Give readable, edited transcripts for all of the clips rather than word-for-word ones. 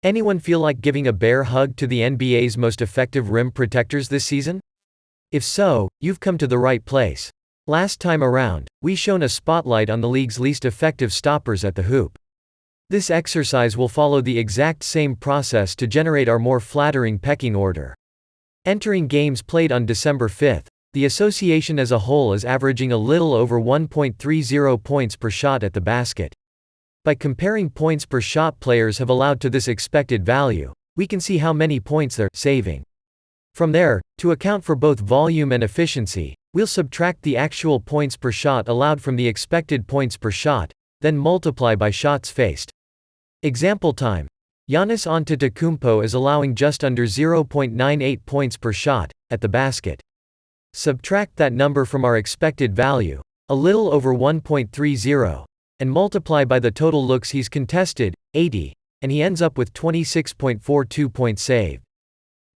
Anyone feel like giving a bear hug to the NBA's most effective rim protectors this season? If so, you've come to the right place. Last time around, we shone a spotlight on the league's least effective stoppers at the hoop. This exercise will follow the exact same process to generate our more flattering pecking order. Entering games played on December 5th, the association as a whole is averaging a little over 1.30 points per shot at the basket. By comparing points per shot players have allowed to this expected value, we can see how many points they're saving. From there, to account for both volume and efficiency, we'll subtract the actual points per shot allowed from the expected points per shot, then multiply by shots faced. Example time. Giannis Antetokounmpo is allowing just under 0.98 points per shot at the basket. Subtract that number from our expected value, a little over 1.30, and multiply by the total looks he's contested, 80, and he ends up with 26.42 points saved.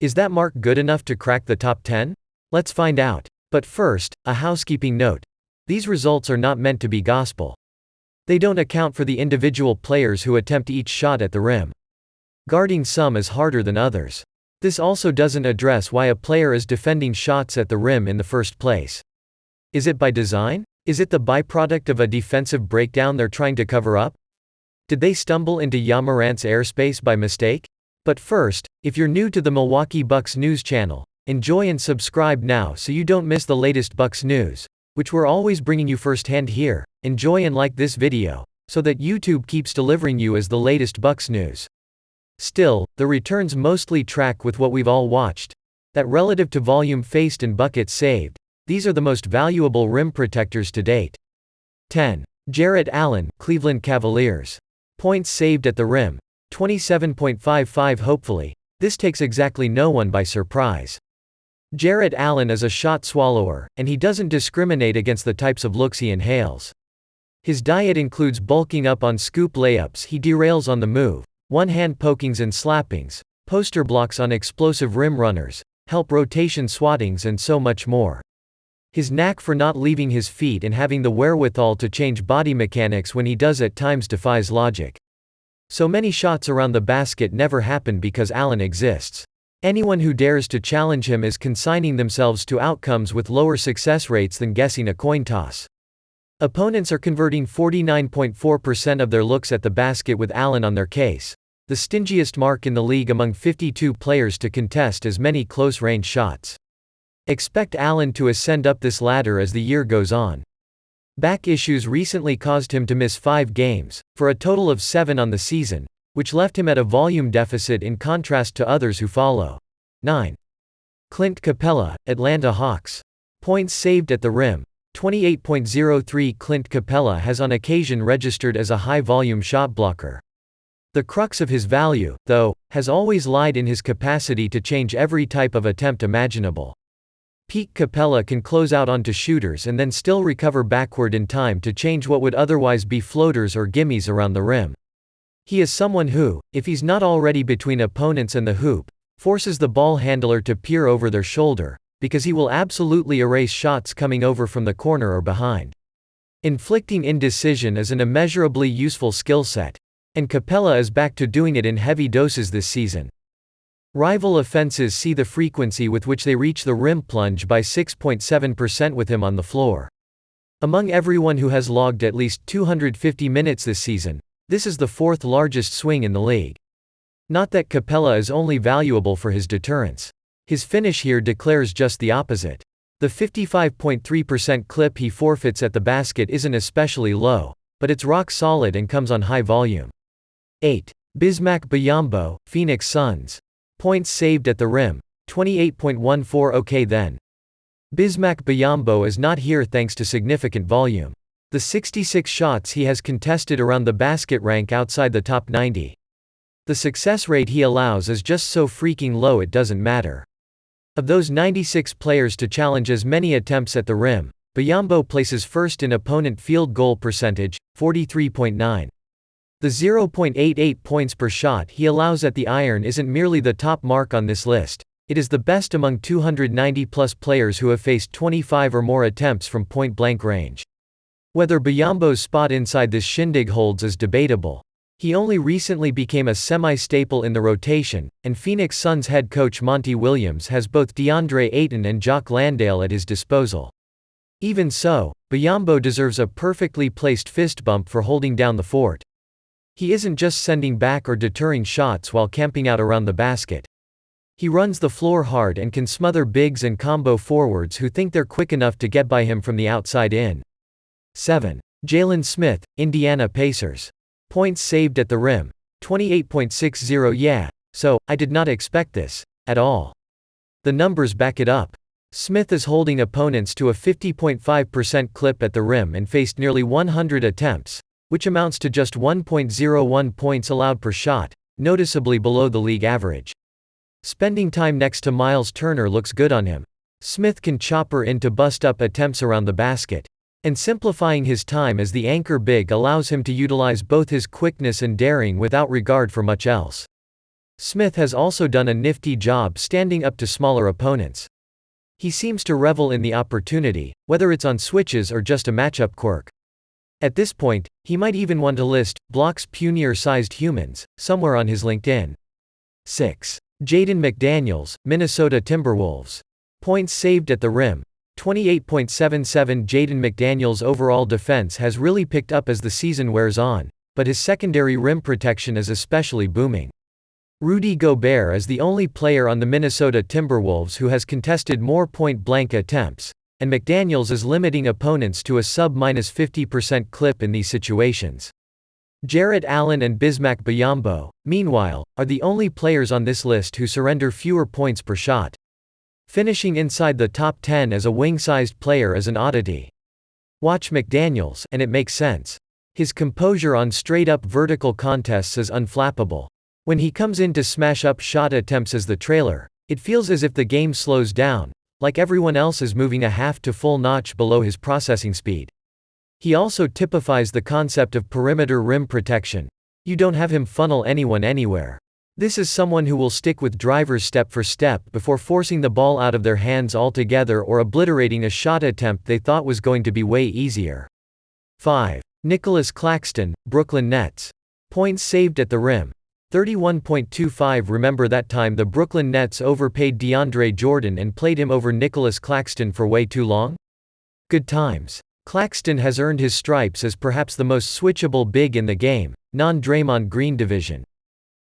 Is that mark good enough to crack the top 10? Let's find out. But first, a housekeeping note. These results are not meant to be gospel. They don't account for the individual players who attempt each shot at the rim. Guarding some is harder than others. This also doesn't address why a player is defending shots at the rim in the first place. Is it by design? Is it the byproduct of a defensive breakdown they're trying to cover up? Did they stumble into Ja Morant's airspace by mistake? But first, if you're new to the Milwaukee Bucks news channel, enjoy and subscribe now so you don't miss the latest Bucks news, which we're always bringing you firsthand here. Enjoy and like this video, so that YouTube keeps delivering you as the latest Bucks news. Still, the returns mostly track with what we've all watched. That relative to volume faced and buckets saved, these are the most valuable rim protectors to date. 10. Jarrett Allen, Cleveland Cavaliers. Points saved at the rim, 27.55. Hopefully, this takes exactly no one by surprise. Jarrett Allen is a shot swallower, and he doesn't discriminate against the types of looks he inhales. His diet includes bulking up on scoop layups he derails on the move, one-hand pokings and slappings, poster blocks on explosive rim runners, help rotation swattings and so much more. His knack for not leaving his feet and having the wherewithal to change body mechanics when he does at times defies logic. So many shots around the basket never happen because Allen exists. Anyone who dares to challenge him is consigning themselves to outcomes with lower success rates than guessing a coin toss. Opponents are converting 49.4% of their looks at the basket with Allen on their case, the stingiest mark in the league among 52 players to contest as many close-range shots. Expect Allen to ascend up this ladder as the year goes on. Back issues recently caused him to miss 5 games, for a total of 7 on the season, which left him at a volume deficit in contrast to others who follow. 9. Clint Capella, Atlanta Hawks. Points saved at the rim, 28.03. Clint Capella has on occasion registered as a high-volume shot blocker. The crux of his value, though, has always lied in his capacity to change every type of attempt imaginable. Peak Capella can close out onto shooters and then still recover backward in time to change what would otherwise be floaters or gimmies around the rim. He is someone who, if he's not already between opponents and the hoop, forces the ball handler to peer over their shoulder, because he will absolutely erase shots coming over from the corner or behind. Inflicting indecision is an immeasurably useful skill set, and Capella is back to doing it in heavy doses this season. Rival offenses see the frequency with which they reach the rim plunge by 6.7% with him on the floor. Among everyone who has logged at least 250 minutes this season, this is the 4th largest swing in the league. Not that Capella is only valuable for his deterrence. His finish here declares just the opposite. The 55.3% clip he forfeits at the basket isn't especially low, but it's rock solid and comes on high volume. 8. Bismack Biyombo, Phoenix Suns. Points saved at the rim, 28.14. Okay then. Bismack Biyombo is not here thanks to significant volume. The 66 shots he has contested around the basket rank outside the top 90. The success rate he allows is just so freaking low it doesn't matter. Of those 96 players to challenge as many attempts at the rim, Biyombo places first in opponent field goal percentage, 43.9. The 0.88 points per shot he allows at the iron isn't merely the top mark on this list, it is the best among 290-plus players who have faced 25 or more attempts from point-blank range. Whether Biyombo's spot inside this shindig holds is debatable. He only recently became a semi-staple in the rotation, and Phoenix Suns head coach Monty Williams has both DeAndre Ayton and Jock Landale at his disposal. Even so, Biyombo deserves a perfectly placed fist bump for holding down the fort. He isn't just sending back or deterring shots while camping out around the basket. He runs the floor hard and can smother bigs and combo forwards who think they're quick enough to get by him from the outside in. 7. Jalen Smith, Indiana Pacers. Points saved at the rim. 28.60. Yeah, so, I did not expect this, at all. The numbers back it up. Smith is holding opponents to a 50.5% clip at the rim and faced nearly 100 attempts, which amounts to just 1.01 points allowed per shot, noticeably below the league average. Spending time next to Miles Turner looks good on him. Smith can chopper in to bust up attempts around the basket. And simplifying his time as the anchor big allows him to utilize both his quickness and daring without regard for much else. Smith has also done a nifty job standing up to smaller opponents. He seems to revel in the opportunity, whether it's on switches or just a matchup quirk. At this point, he might even want to list blocks punier-sized humans somewhere on his LinkedIn. 6. Jaden McDaniels, Minnesota Timberwolves. Points saved at the rim. 28.77. Jaden McDaniels' overall defense has really picked up as the season wears on, but his secondary rim protection is especially booming. Rudy Gobert is the only player on the Minnesota Timberwolves who has contested more point-blank attempts, and McDaniels is limiting opponents to a sub-50% clip in these situations. Jarrett Allen and Bismack Biyombo, meanwhile, are the only players on this list who surrender fewer points per shot. Finishing inside the top 10 as a wing-sized player is an oddity. Watch McDaniels, and it makes sense. His composure on straight-up vertical contests is unflappable. When he comes in to smash up shot attempts as the trailer, it feels as if the game slows down, like everyone else is moving a half to full notch below his processing speed. He also typifies the concept of perimeter rim protection. You don't have him funnel anyone anywhere. This is someone who will stick with drivers step for step before forcing the ball out of their hands altogether or obliterating a shot attempt they thought was going to be way easier. 5. Nicholas Claxton, Brooklyn Nets. Points saved at the rim. 31.25. Remember that time the Brooklyn Nets overpaid DeAndre Jordan and played him over Nicholas Claxton for way too long? Good times. Claxton has earned his stripes as perhaps the most switchable big in the game, non-Draymond Green division.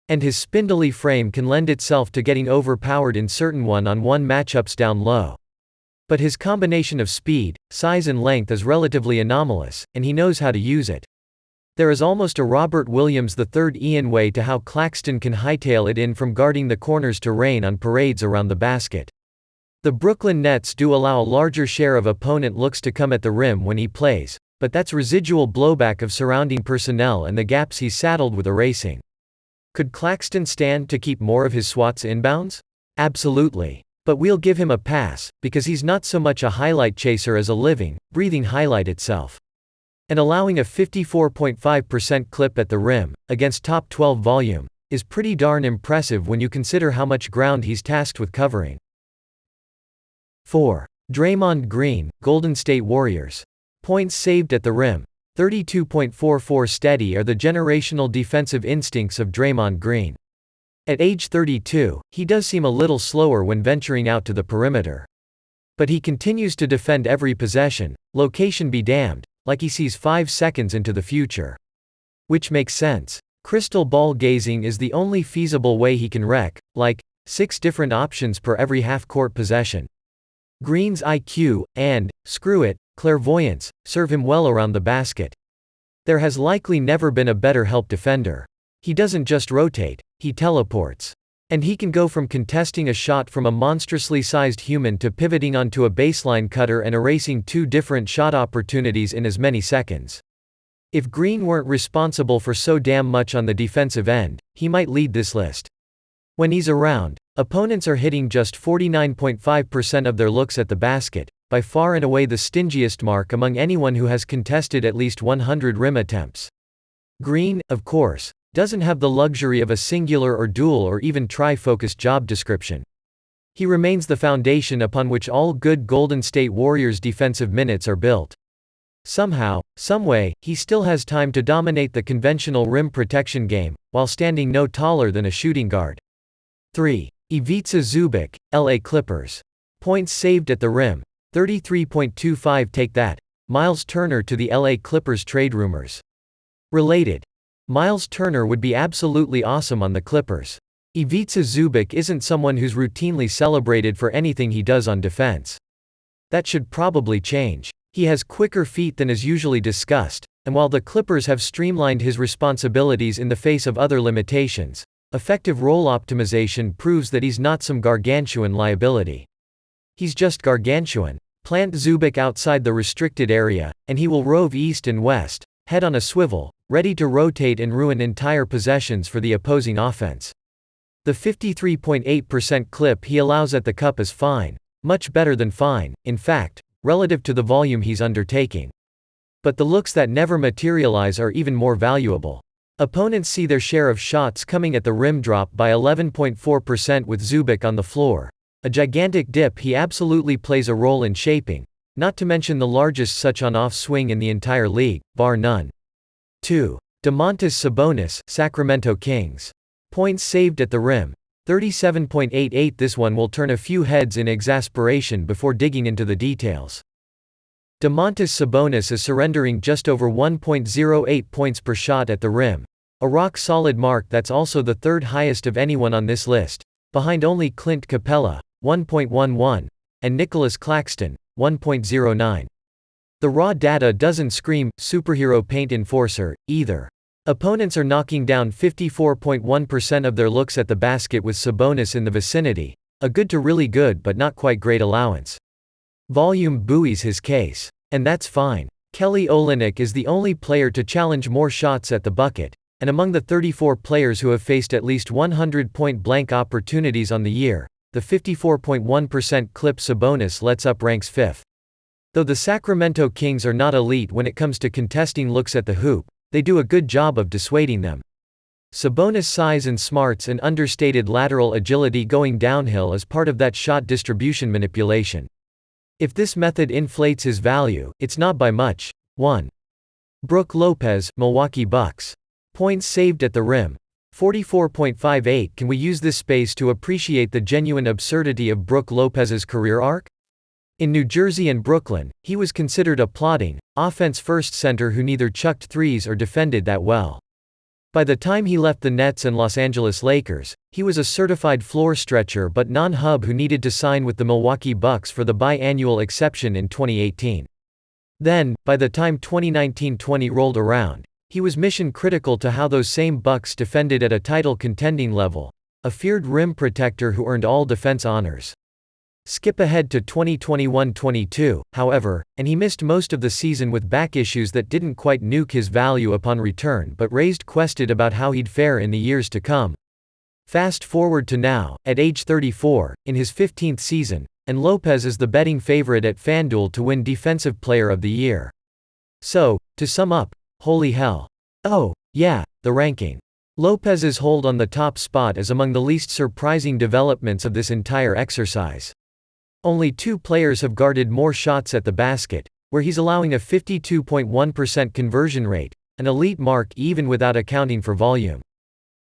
And his spindly frame can lend itself to getting overpowered in certain one-on-one matchups down low. But his combination of speed, size and length is relatively anomalous, and he knows how to use it. There is almost a Robert Williams III Ian way to how Claxton can hightail it in from guarding the corners to rain on parades around the basket. The Brooklyn Nets do allow a larger share of opponent looks to come at the rim when he plays, but that's residual blowback of surrounding personnel and the gaps he's saddled with erasing. Could Claxton stand to keep more of his swats inbounds? Absolutely. But we'll give him a pass, because he's not so much a highlight chaser as a living, breathing highlight itself. And allowing a 54.5% clip at the rim, against top 12 volume, is pretty darn impressive when you consider how much ground he's tasked with covering. 4. Draymond Green, Golden State Warriors. Points saved at the rim. 32.44. Steady are the generational defensive instincts of Draymond Green. At age 32, he does seem a little slower when venturing out to the perimeter. But he continues to defend every possession, location be damned, like he sees 5 seconds into the future. Which makes sense. Crystal ball gazing is the only feasible way he can wreck, 6 different options per every half-court possession. Green's IQ, and, screw it, clairvoyance, serve him well around the basket. There has likely never been a better help defender. He doesn't just rotate, he teleports. And he can go from contesting a shot from a monstrously sized human to pivoting onto a baseline cutter and erasing 2 different shot opportunities in as many seconds. If Green weren't responsible for so damn much on the defensive end, he might lead this list. When he's around, opponents are hitting just 49.5% of their looks at the basket, by far and away the stingiest mark among anyone who has contested at least 100 rim attempts. Green, of course, doesn't have the luxury of a singular or dual or even tri-focused job description. He remains the foundation upon which all good Golden State Warriors defensive minutes are built. Somehow, someway, he still has time to dominate the conventional rim protection game, while standing no taller than a shooting guard. 3. Ivica Zubac, LA Clippers. Points saved at the rim, 33.25. Take that. Miles Turner to the LA Clippers trade rumors. Related. Miles Turner would be absolutely awesome on the Clippers. Ivica Zubac isn't someone who's routinely celebrated for anything he does on defense. That should probably change. He has quicker feet than is usually discussed, and while the Clippers have streamlined his responsibilities in the face of other limitations, effective role optimization proves that he's not some gargantuan liability. He's just gargantuan. Plant Zubac outside the restricted area, and he will rove east and west, head on a swivel, ready to rotate and ruin entire possessions for the opposing offense. The 53.8% clip he allows at the cup is fine. Much better than fine, in fact, relative to the volume he's undertaking. But the looks that never materialize are even more valuable. Opponents see their share of shots coming at the rim drop by 11.4% with Zubac on the floor. A gigantic dip he absolutely plays a role in shaping, not to mention the largest such on-off swing in the entire league, bar none. 2. Domantas Sabonis, Sacramento Kings. Points saved at the rim, 37.88. This one will turn a few heads in exasperation before digging into the details. Domantas Sabonis is surrendering just over 1.08 points per shot at the rim, a rock-solid mark that's also the third highest of anyone on this list, behind only Clint Capella, 1.11, and Nicholas Claxton, 1.09. The raw data doesn't scream superhero paint enforcer, either. Opponents are knocking down 54.1% of their looks at the basket with Sabonis in the vicinity, a good to really good but not quite great allowance. Volume buoys his case. And that's fine. Kelly Olynyk is the only player to challenge more shots at the bucket, and among the 34 players who have faced at least 100 point-blank opportunities on the year, the 54.1% clip Sabonis lets up ranks 5th. Though the Sacramento Kings are not elite when it comes to contesting looks at the hoop, they do a good job of dissuading them. Sabonis' size and smarts and understated lateral agility going downhill is part of that shot distribution manipulation. If this method inflates his value, it's not by much. 1. Brook Lopez, Milwaukee Bucks. Points saved at the rim, 44.58. Can we use this space to appreciate the genuine absurdity of Brook Lopez's career arc? In New Jersey and Brooklyn, he was considered a plodding, offense-first center who neither chucked threes or defended that well. By the time he left the Nets and Los Angeles Lakers, he was a certified floor stretcher but non-hub who needed to sign with the Milwaukee Bucks for the biannual exception in 2018. Then, by the time 2019-20 rolled around, he was mission-critical to how those same Bucks defended at a title-contending level, a feared rim protector who earned all defense honors. Skip ahead to 2021-22, however, and he missed most of the season with back issues that didn't quite nuke his value upon return but raised questions about how he'd fare in the years to come. Fast forward to now, at age 34, in his 15th season, and Lopez is the betting favorite at FanDuel to win Defensive Player of the Year. So, to sum up, holy hell. Oh, yeah, the ranking. Lopez's hold on the top spot is among the least surprising developments of this entire exercise. Only 2 players have guarded more shots at the basket, where he's allowing a 52.1% conversion rate, an elite mark even without accounting for volume.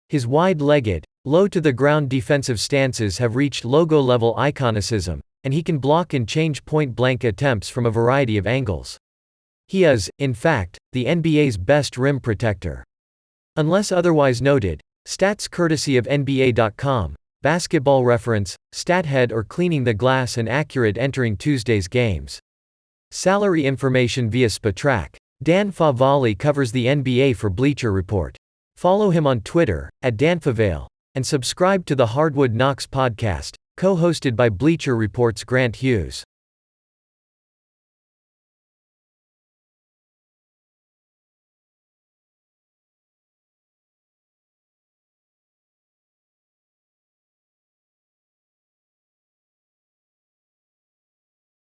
His wide-legged, low-to-the-ground defensive stances have reached logo-level iconicism, and he can block and change point-blank attempts from a variety of angles. He is, in fact, the NBA's best rim protector. Unless otherwise noted, stats courtesy of NBA.com, Basketball Reference, StatHead or Cleaning the Glass and accurate entering Tuesday's games. Salary information via Spatrack. Dan Favale covers the NBA for Bleacher Report. Follow him on Twitter, @DanFavale, and subscribe to the Hardwood Knocks podcast, co-hosted by Bleacher Report's Grant Hughes.